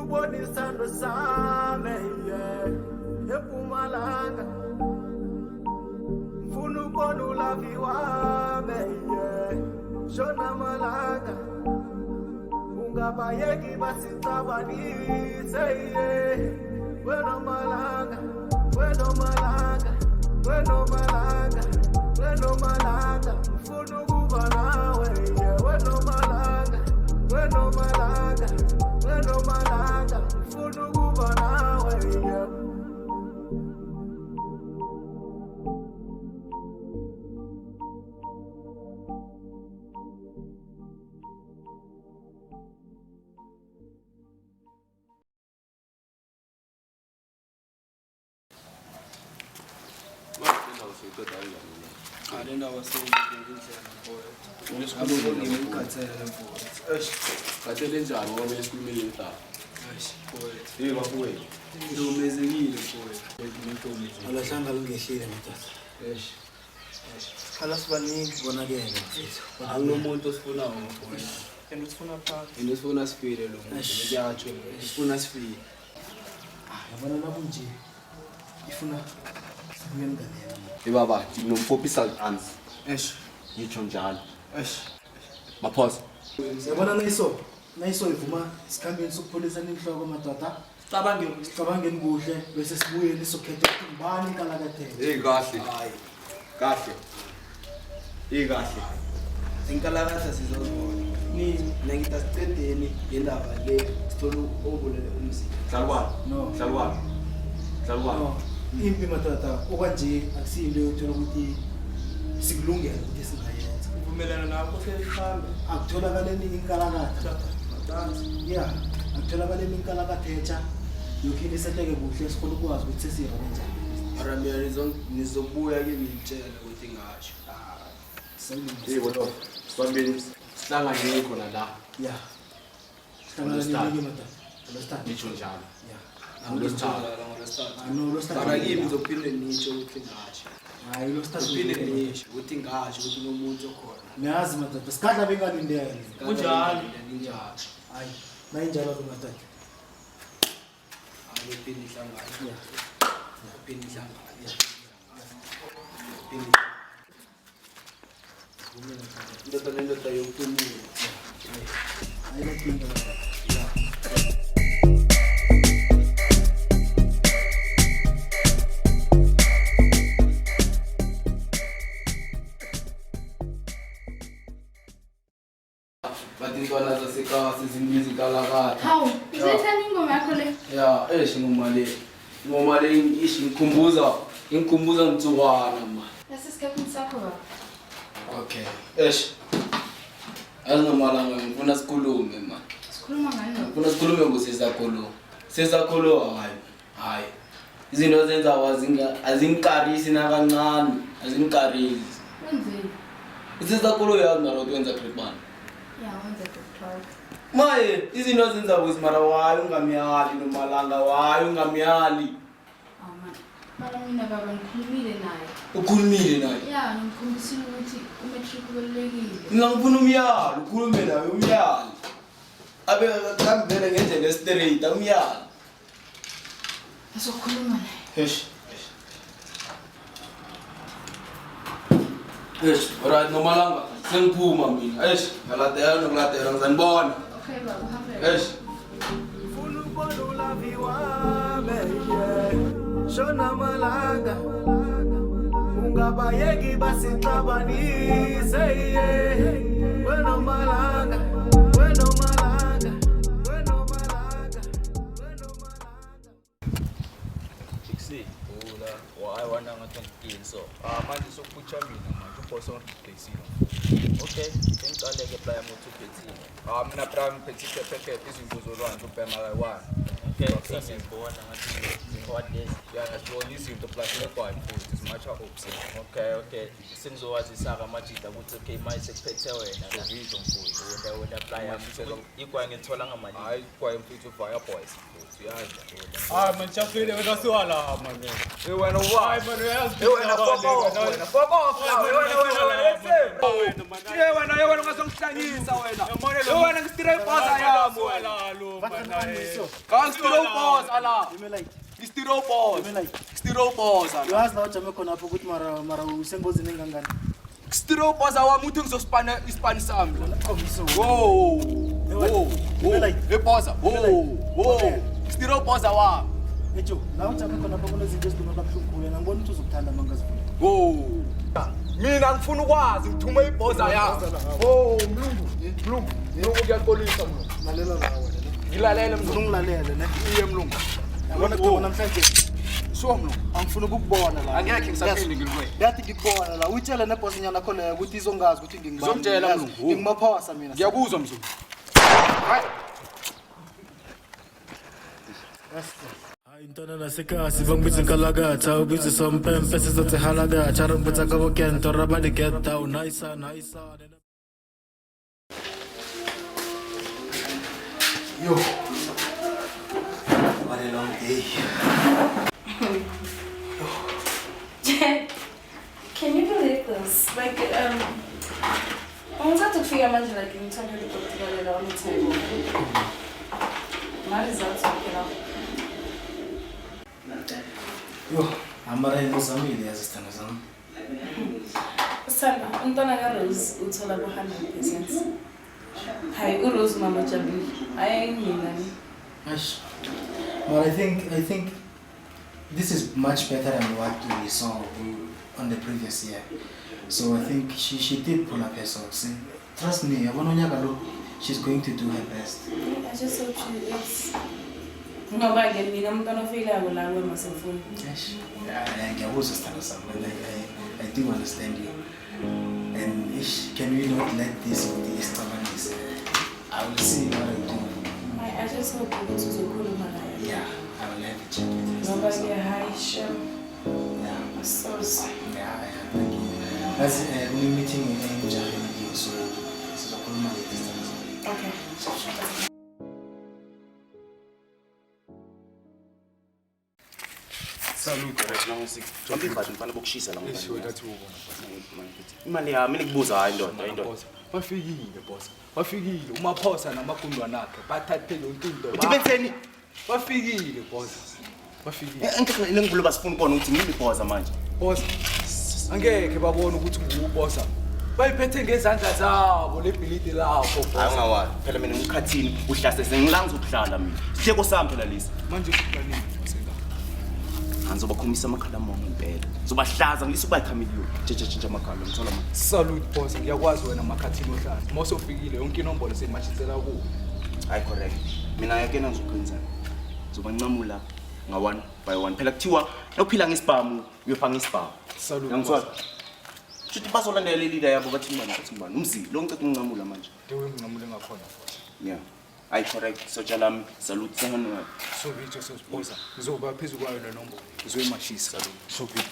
isandlo sami eMpumalanga ngifuna ukubona ulavi wami shona malanga ungabayeki basixabanise wena malanga ngifuna ukuba nawe wena malanga ngifuna ukuba nawe I don't know what's going on. Baba, nginomfopisa ans. Ngitsho njalo. Maphosa. Siyabona nayiso ivuma sikhambeni sokupholisa inhloko madoda. Sicabangeni kuhle bese sibuye lisokhetha ngubani inkalakatha. Kahle. Hayi. Kahle. Kahle. INkalakatha sizozibona. Ni nangitasiqedeni ngendaba le sithola obulele umzimba. Hlalwani. Impi madoda okwanje akusinto yothola ukuthi sikulungela ukuthi singayenza. Uvumelana nakho sehambe. Akutholakala inkalakatha. Yeah, akutholakala inkalakatha etsha. Yokho iseteke kuhle sikhona ukwazi ukuthi sesihamba kanjani. Aramia nizobuya ke ngitshela ukuthi ngasho. Bodwa. Sibambeni sihlangane khona la. Yeah. Sihlangane madoda. Ngitsho njalo. Yeah. Mara kimi ngizophinde nitsho ukuthi ngasho. Hayi lo start Uphinde ngisho ukuthi ngasho ukuthi unomuntu okhona. Niyazi madoda sikadla bengalindele. Kunjalo. Hayi, mayinjalo ke madoda. Uphinde ihlangane. Uphinde ihlangane. Indoda yokuphumula. Hayi lakinga madoda. Batintwana zasekhaya sizimbiza INkalakatha. Hawu, izethani ingoma yakho le? Ya, ngoma le ingikhumbuza mtsukwana man. Yasesikhethini sakho baba. Okay. Azingamalanga ngifuna sikhulume man. Sikhuluma ngani? Ngifuna sikhulume ngosisakhulu. Sisakhulu hayi. Izinto zenzawa azingikarisi nakancane, azingikarisi. Wenzeni? Sisakhulu yazi mara ukwenza tripman. Ya, wenza doctor. Maye, izinto zenzawa uzimara wayo ungamyali nomalanga wayo ungamyali. Man. Mara mina baba ngikhulumile naye. Ukhulumile naye? Ya, ngimkhombisile ukuthi umatric ubalulekile. Ngingafuna umyalo, ukhulume naye umyalo. Abe kambele ngendlela straight umyalo. Asokhuluma naye. Alright, nomalanga. Sengiphuma mina. Ngalatela ngizanibona. Okay baba, uhambe. ngifuna ukubona ulavi wami shona malanga ungabayeki basixabanise wena malanga Ula, why wana ngathi so. Manje sokuphutha mina manje uboss ongiphezile. Okay, ngicaleke playa mo 2 mina prime phethise phekhe izimbuzo lwanje ubhema kayi1. Okay, ngiyazibona ngathi what this. Ngiyazibona izinto plus lekwayo futhi zimatcha opsi. Okay. Sengizowazisa amajita ukuthi okay manje sekuphethe wena la video mfuthi. Wena apply yami ikwaye ngithola ngamali. Hayi kwaye mfuthi via boys futhi uyazi. Man chafile wena siwala man. Wena why man uyazi. Wena fuck off. Wena ungazokuhlanyisa wena. Wena ngistire ipaza yami wena. Ngistire ipaza ala. Ngistire ipaza. Yazi la ujame khona apho ukuthi mara usengozini engangani. Ngistire ipaza wami uthi ngizospana ispan sami. Wow. Ipaza. Ngistire ipaza wami. Ejo, la ujame khona apho kunezinto eziduma kabuhlungu wena ngibona ukuthi uzokuthanda mangazifuna. Mina ngifuna ukwazi ngithume iboza yami. Mlungu kuyaxolisa mlungu. Lalela la wena. Ngilalele mlungu. Ungilalele ne. Iye mlungu. Yabona kuthi namhlanje So mlungu. angifuna ukukubona la. Angekhe ngisaphinde ngilwe. Yathi ngikubona la. Utshela nebhosi nyana khona ukuthi izongazi ukuthi ngingibani. Ngizomtshela mlungu. Ngingumaphosa mina. Ngiyakuzwa mzulu. Intona nasekhasi bangibitsa INkalakatha ubitsa sompempe sizothi halakatha rambutsa kabokento rabadi get down nice. Yo. What a long day. Can you believe this? Like, I'm going to figure out like in terms of the together on the table. My results are Yo, amara ngizamile yazisithando zami. Sana, untwana kaRose uthola ku 100%. Hayi uRose mama Jabuli. Ayingina ni. Ash. But I think this is much better than what we saw on the previous year. So I think she did pull up her socks. And trust me, she's going to do her best. I just hope she is. Ngoba ke mina umntwana ofeyila la kwemasefoni. Ash. Ngiyakuzwa sithando sami. I do understand you. And can we not let this be stubbornness? I will see what I do. I just hope ukuthi uzokhuluma naye. Yeah, I will have a chat with her. Ngoba ke hayi shem. Yeah. So Yeah, thank you. That's we're meeting in January, so this is a cool money distance. okay. Salute. Ngifika ngifana bokushisa la Isho ngifana. ngathi ubona. Imali yami nikubuza hayi indoda. Bafikile boss. Bafikile umaphosa namagundwana akhe bathathe yonke into. Uthi benzeni? Bafikile boss. Bafikile. Ngicela ngikulo basifuna ukubona ukuthi ngimi boza manje. Boss. Angeke babone ukuthi ngubosa. Bayiphethe ngezandla zabo lebhilidi lapho boss. Hayi ungawali. Phela mina ngikhathini uhlase sengilanga ukuhlala mina. Sitheko sami phela lesi. Manje kufanele senga. Ngizobakhumisa amakhala mama impela. Ngizobahlaza ngilise ukubayikhamiliyo. Tshintsha amakhala ngithola manje. Salute boss. Ngiyakwazi wena makhathini ohlaza. Mase ufikile yonke inombolo seyimashisela kuwe. Hayi correct. Mina yake nangizokwenzani. Ngizoba ncamula nga1 by 1. Phela kuthiwa nokuphila ngesibhamu uyopha ngesibhamu. Salute. Ngiyangizwa. Futhi bazolandela leader yabo bathi ngibani umzilo lo ngicela uncamula manje. Dewe ngingamule ngakhona boss. Yeah. Hayi correct. Sotsha lami salute sengana. So bicho sesiposa. Ngizoba phezulu kwayo le nombolo. Ngizoyimashisa salute. So bicho.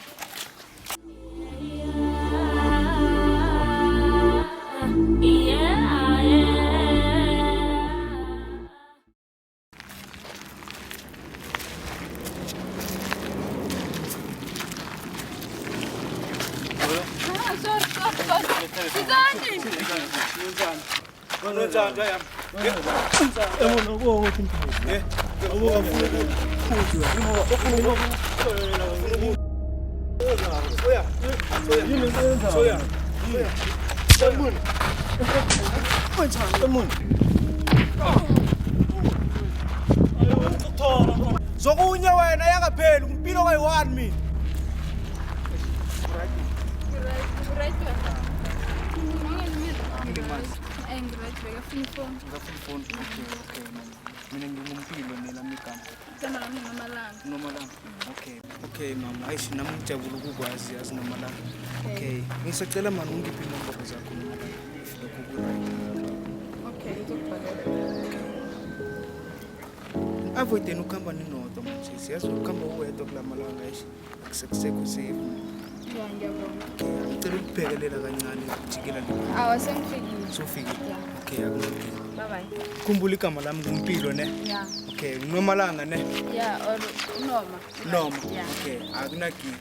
Zokunya wena yangapheli kumpilo kayi1 mina. Mina ngingumpilo nelami igama. Nomalanga. Okay mama, ayishi nami ngijabula ukukwazi yazi Nomalanga. Okay. Ngisacela mani ungiphi inombolo zakho Nomalanga. Lokho ku right. Okay, ngizokubhalela. avoideni ukuhamba ninodwa manje siyazi ukuhamba uwedwa kula malanga akusekho safe. Yeah, ngiyabona. Ngicela ukubhekelela kancane ukujikela le. Awa sengifikile. Sofike. Yeah. Okay, akunankinga. Bye bye. Khumbula igama lami kumpilo ne. Yeah. Okay, uNomalanga ne. Yeah, or Noma. Noma. Yeah. Okay, akunankinga.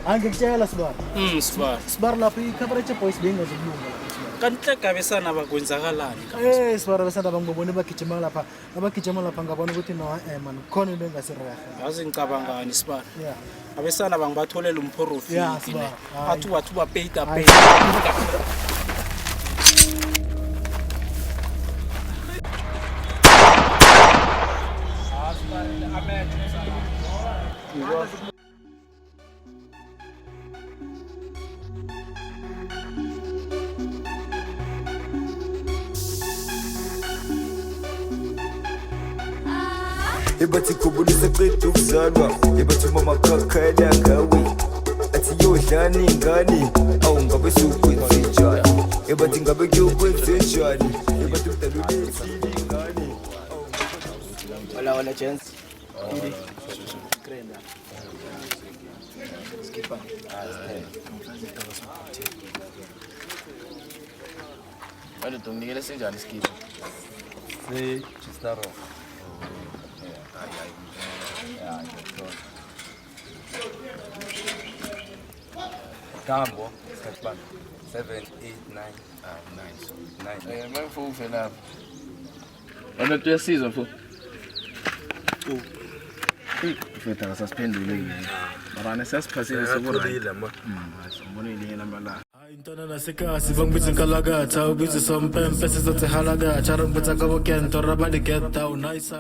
Angikutshela Sibara. Sibara. Sibara lapho i-coverage boys bengazokulunga lapho. Kanti gabesana bakwenzakalani? Sibara besanda bangibone bagijima lapha. Abagijima lapha ngabona ukuthi no man khona into engasirega. Yazi ngicabangani Sibara? Yeah. Abesana bangibatholela umprofit. Yeah, Sibara. Athi wathi bapayita pay. Ebathi khubulisa qeda ukuzalwa ebathi mama kakhala ngawe athi yodlani ingane awungabe sukwenzenjani ebathi ngabe kuyokwenzenjani ebathi udalulethile ingane Hola gents. Krenda. Skipa. Wale tunginikele senjani skipa? Se Chistaro. Kambo, Sketchban. 7, 8, 9. 9. Manje mfowethu lapha. Wena tuyasizwa mfowethu. Mfowethu akasasiphendulile. Mara sesiphasile sokurayila ma. Sibonile yena mala. Intana nasekasi bangibiza INkalakatha ubiza sompempe sizothi halaga charambutsa kabokento rabadi get down nice.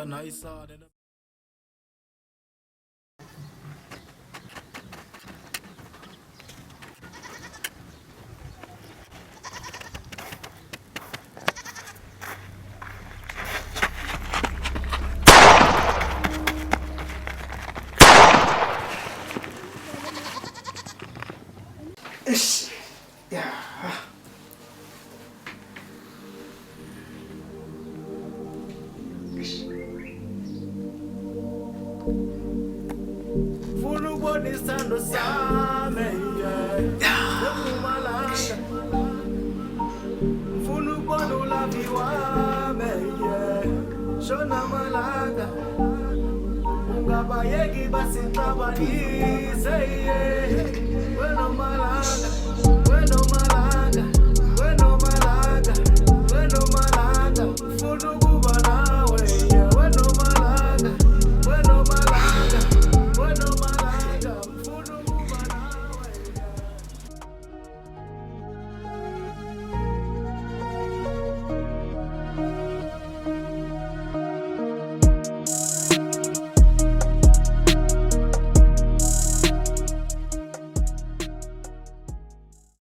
Yeah. Funa ukubona isithando sami Mpumalanga Funa ukubona ulavi wami Shona malanga Ungabayeki basixabanise